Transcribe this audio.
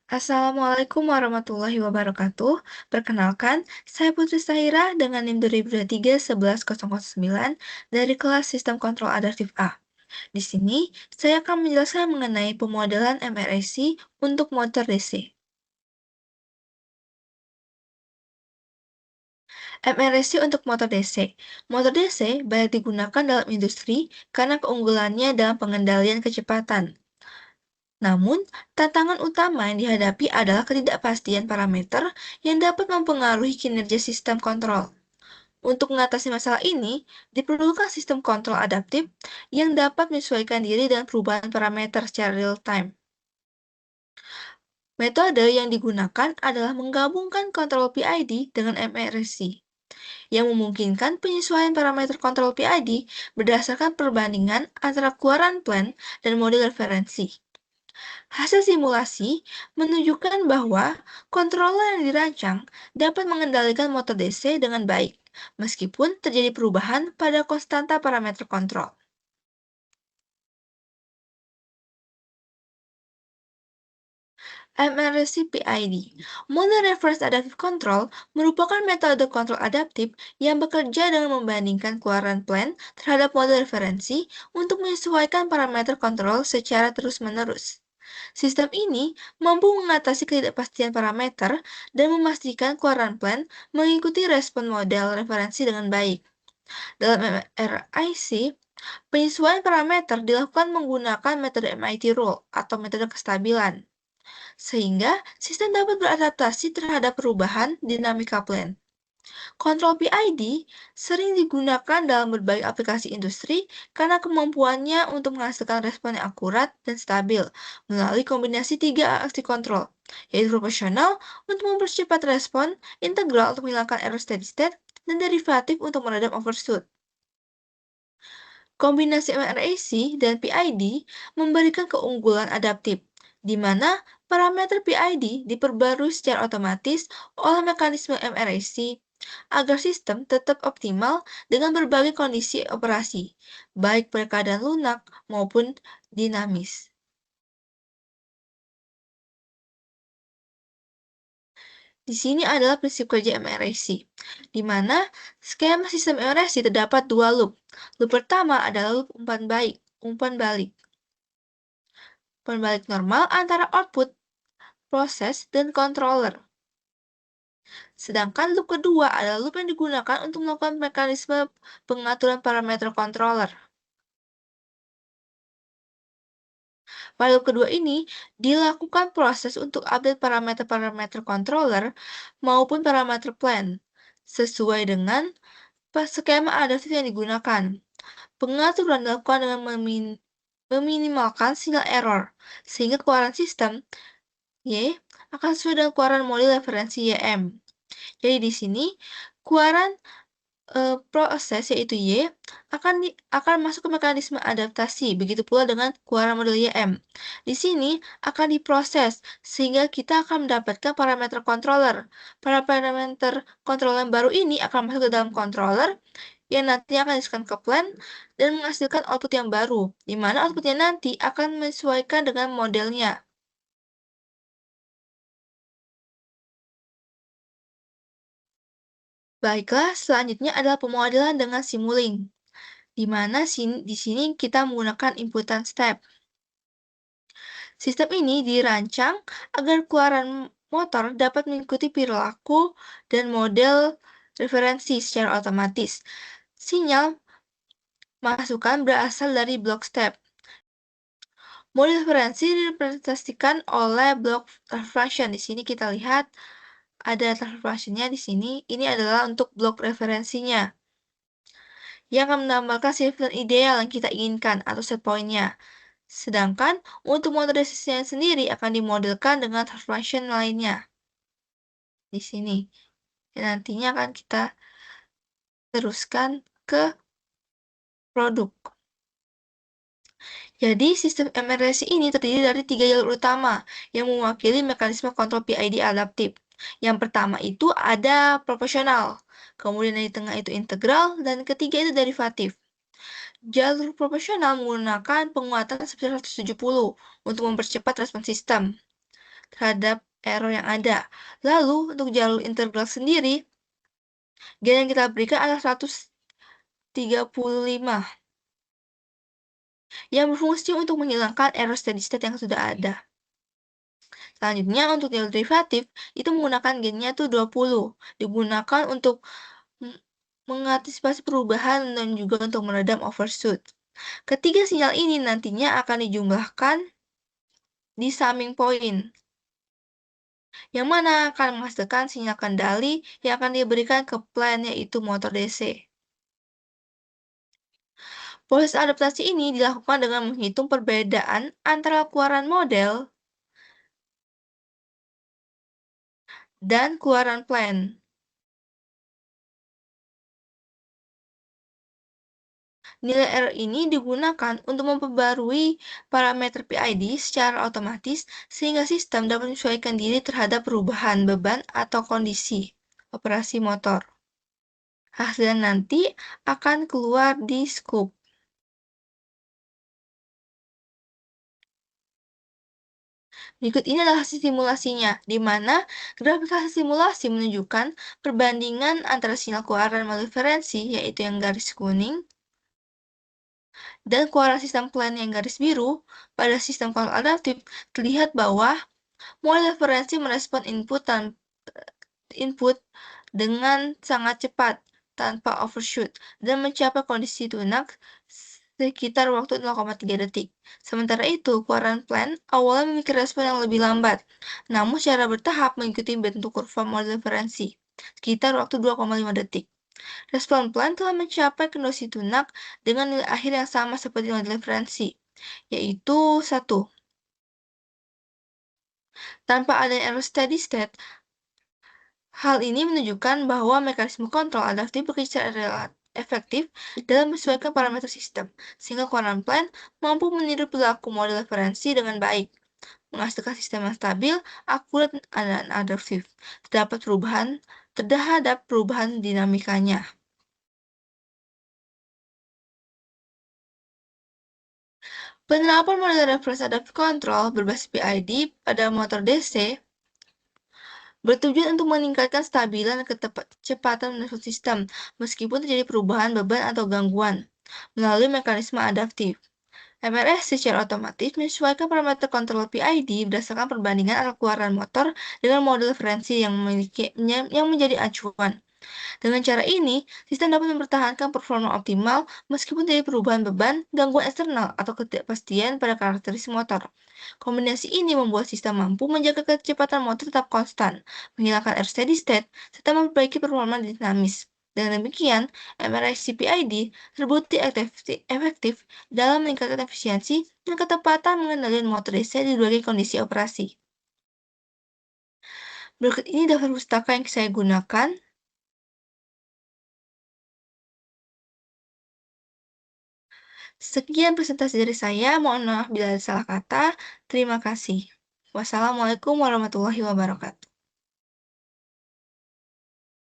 Assalamualaikum warahmatullahi wabarakatuh. Perkenalkan, saya Putri Sahira dengan NIM 2023-11009 dari kelas Sistem Kontrol Adaptif A. Di sini, saya akan menjelaskan mengenai pemodelan MRAC untuk motor DC. MRAC untuk motor DC. Motor DC banyak digunakan dalam industri karena keunggulannya dalam pengendalian kecepatan. Namun, tantangan utama yang dihadapi adalah ketidakpastian parameter yang dapat mempengaruhi kinerja sistem kontrol. Untuk mengatasi masalah ini, diperlukan sistem kontrol adaptif yang dapat menyesuaikan diri dengan perubahan parameter secara real-time. Metode yang digunakan adalah menggabungkan kontrol PID dengan MRC, yang memungkinkan penyesuaian parameter kontrol PID berdasarkan perbandingan antara keluaran plan dan model referensi. Hasil simulasi menunjukkan bahwa controller yang dirancang dapat mengendalikan motor DC dengan baik, meskipun terjadi perubahan pada konstanta parameter kontrol. MRC PID, Model Reference Adaptive Control, merupakan metode kontrol adaptif yang bekerja dengan membandingkan keluaran plan terhadap model referensi untuk menyesuaikan parameter kontrol secara terus-menerus. Sistem ini mampu mengatasi ketidakpastian parameter dan memastikan keluaran plan mengikuti respon model referensi dengan baik. Dalam MRIC, penyesuaian parameter dilakukan menggunakan metode MIT rule atau metode kestabilan, sehingga sistem dapat beradaptasi terhadap perubahan dinamika plan. Kontrol PID sering digunakan dalam berbagai aplikasi industri karena kemampuannya untuk menghasilkan respon yang akurat dan stabil melalui kombinasi tiga aksi kontrol, yaitu proporsional untuk mempercepat respon, integral untuk menghilangkan error steady state, dan derivatif untuk meredam overshoot. Kombinasi MRAC dan PID memberikan keunggulan adaptif, di mana parameter PID diperbarui secara otomatis oleh mekanisme MRAC agar sistem tetap optimal dengan berbagai kondisi operasi, baik pada keadaan lunak maupun dinamis. Di sini adalah prinsip kerja MRAC, di mana skema sistem MRAC terdapat dua loop. Loop pertama adalah loop umpan balik. Umpan balik normal antara output, proses, dan controller. Sedangkan loop kedua adalah loop yang digunakan untuk melakukan mekanisme pengaturan parameter controller. Pada loop kedua ini, dilakukan proses untuk update parameter-parameter controller maupun parameter plan, sesuai dengan skema adaptif yang digunakan. Pengaturan dilakukan dengan meminimalkan sinyal error, sehingga keluaran sistem Y akan sesuai dengan keluaran model referensi YM. Jadi di sini keluaran proses yaitu Y akan masuk ke mekanisme adaptasi, begitu pula dengan keluaran model YM. Di sini akan diproses sehingga kita akan mendapatkan parameter controller. Para parameter controller yang baru ini akan masuk ke dalam controller yang nantinya akan dimasukkan ke plan dan menghasilkan output yang baru, di mana outputnya nanti akan menyesuaikan dengan modelnya. Baiklah, selanjutnya adalah pemodelan dengan Simulink, di mana di sini kita menggunakan inputan step. Sistem ini dirancang agar keluaran motor dapat mengikuti perilaku dan model referensi secara otomatis. Sinyal masukan berasal dari blok step. Model referensi direpresentasikan oleh blok transfer function. Di sini kita lihat ada transfer function-nya di sini. Ini adalah untuk blok referensinya yang akan menambahkan sifat ideal yang kita inginkan atau set point-nya. Sedangkan untuk model resistnya sendiri akan dimodelkan dengan transfer function lainnya di sini. Dan nantinya akan kita teruskan ke produk. Jadi, sistem MRC ini terdiri dari tiga jalur utama yang mewakili mekanisme kontrol PID adaptif. Yang pertama itu ada proporsional, kemudian di tengah itu integral, dan ketiga itu derivatif. Jalur proporsional menggunakan penguatan sebesar 170 untuk mempercepat respon sistem. terhadap error yang ada. Lalu, untuk jalur integral sendiri, gain yang kita berikan adalah 135 yang berfungsi untuk menghilangkan error steady state yang sudah ada. Selanjutnya, untuk jalur derivatif, itu menggunakan gainnya tuh 20, digunakan untuk mengantisipasi perubahan dan juga untuk meredam overshoot. Ketiga sinyal ini nantinya akan dijumlahkan di summing point, yang mana akan menghasilkan sinyal kendali yang akan diberikan ke plan yaitu motor DC. Proses adaptasi ini dilakukan dengan menghitung perbedaan antara keluaran model dan keluaran plan. Nilai error ini digunakan untuk memperbarui parameter PID secara otomatis sehingga sistem dapat menyesuaikan diri terhadap perubahan beban atau kondisi operasi motor. Hasilnya nanti akan keluar di scoop. Berikut ini adalah hasil simulasinya, di mana grafik hasil simulasi menunjukkan perbandingan antara sinyal keluaran melalui referensi, yaitu yang garis kuning, dan keluaran sistem plan yang garis biru. Pada sistem kontrol adaptif, terlihat bahwa model referensi merespon input dengan sangat cepat tanpa overshoot dan mencapai kondisi tunak sekitar waktu 0,3 detik. Sementara itu, keluaran plan awalnya memiliki respon yang lebih lambat, namun secara bertahap mengikuti bentuk kurva model referensi, sekitar waktu 2,5 detik. Respon plan telah mencapai kondisi tunak dengan nilai akhir yang sama seperti model referensi, yaitu 1. Tanpa adanya error steady state, hal ini menunjukkan bahwa mekanisme kontrol adaptif bekerja secara efektif dalam menyesuaikan parameter sistem, sehingga keluaran plan mampu meniru perilaku model referensi dengan baik, menghasilkan sistem yang stabil, akurat, dan adaptif terhadap perubahan dinamikanya. Penerapan model reference adaptive control berbasis PID pada motor DC bertujuan untuk meningkatkan stabilan dan kecepatan nervous sistem meskipun terjadi perubahan beban atau gangguan melalui mekanisme adaptif. MRS secara otomatis menyesuaikan parameter kontrol PID berdasarkan perbandingan antara keluaran motor dengan model referensi yang menjadi acuan. Dengan cara ini, sistem dapat mempertahankan performa optimal meskipun terjadi perubahan beban, gangguan eksternal, atau ketidakpastian pada karakteristik motor. Kombinasi ini membuat sistem mampu menjaga kecepatan motor tetap konstan, menghilangkan error steady state, serta memperbaiki performa dinamis. Dengan demikian, MRI CPID terbukti efektif dalam meningkatkan efisiensi dan ketepatan mengendalikan motor DC di berbagai kondisi operasi. Berikut ini daftar pustaka yang saya gunakan. Sekian presentasi dari saya, mohon maaf bila ada salah kata. Terima kasih. Wassalamualaikum warahmatullahi wabarakatuh.